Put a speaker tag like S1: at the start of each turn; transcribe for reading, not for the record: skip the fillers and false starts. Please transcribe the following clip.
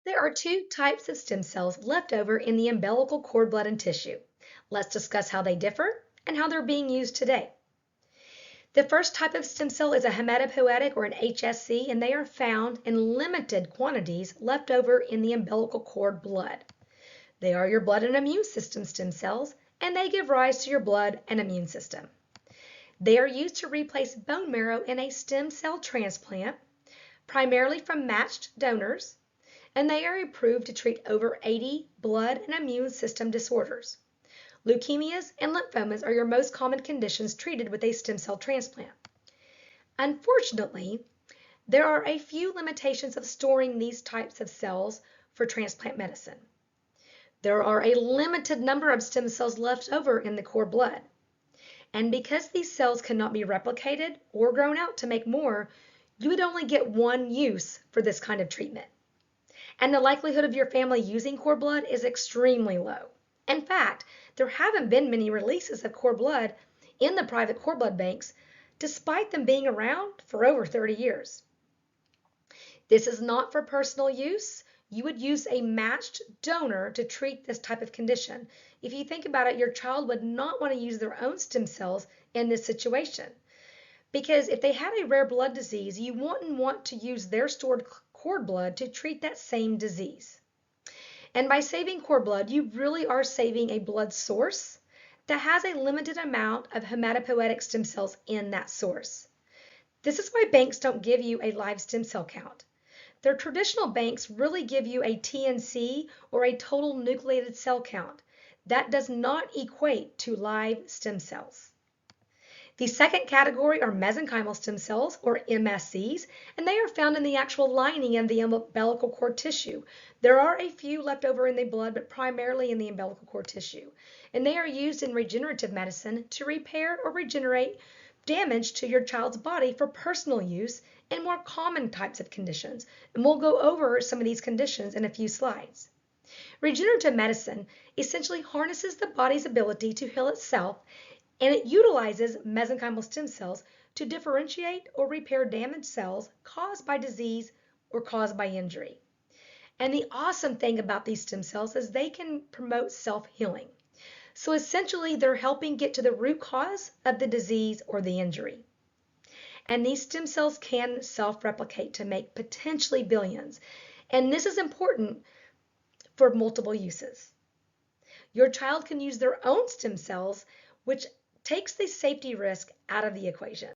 S1: There are two types of stem cells left over in the umbilical cord, blood, and tissue. Let's discuss how they differ and how they're being used today. The first type of stem cell is a hematopoietic or an HSC, and they are found in limited quantities left over in the umbilical cord blood. They are your blood and immune system stem cells, and they give rise to your blood and immune system. They are used to replace bone marrow in a stem cell transplant, primarily from matched donors, and they are approved to treat over 80 blood and immune system disorders. Leukemias and lymphomas are your most common conditions treated with a stem cell transplant. Unfortunately, there are a few limitations of storing these types of cells for transplant medicine. There are a limited number of stem cells left over in the cord blood. And because these cells cannot be replicated or grown out to make more, you would only get one use for this kind of treatment. And the likelihood of your family using cord blood is extremely low. In fact, there haven't been many releases of cord blood in the private cord blood banks, despite them being around for over 30 years. This is not for personal use. You would use a matched donor to treat this type of condition. If you think about it, your child would not want to use their own stem cells in this situation. Because if they had a rare blood disease, you wouldn't want to use their stored cord blood to treat that same disease. And by saving cord blood, you really are saving a blood source that has a limited amount of hematopoietic stem cells in that source. This is why banks don't give you a live stem cell count. Their traditional banks really give you a TNC or a total nucleated cell count. That does not equate to live stem cells. The second category are mesenchymal stem cells, or MSCs, and they are found in the actual lining of the umbilical cord tissue. There are a few left over in the blood, but primarily in the umbilical cord tissue. And they are used in regenerative medicine to repair or regenerate damage to your child's body for personal use in more common types of conditions. And we'll go over some of these conditions in a few slides. Regenerative medicine essentially harnesses the body's ability to heal itself, and it utilizes mesenchymal stem cells to differentiate or repair damaged cells caused by disease or caused by injury. And the awesome thing about these stem cells is they can promote self-healing. So essentially, they're helping get to the root cause of the disease or the injury. And these stem cells can self-replicate to make potentially billions. And this is important for multiple uses. Your child can use their own stem cells, which takes the safety risk out of the equation.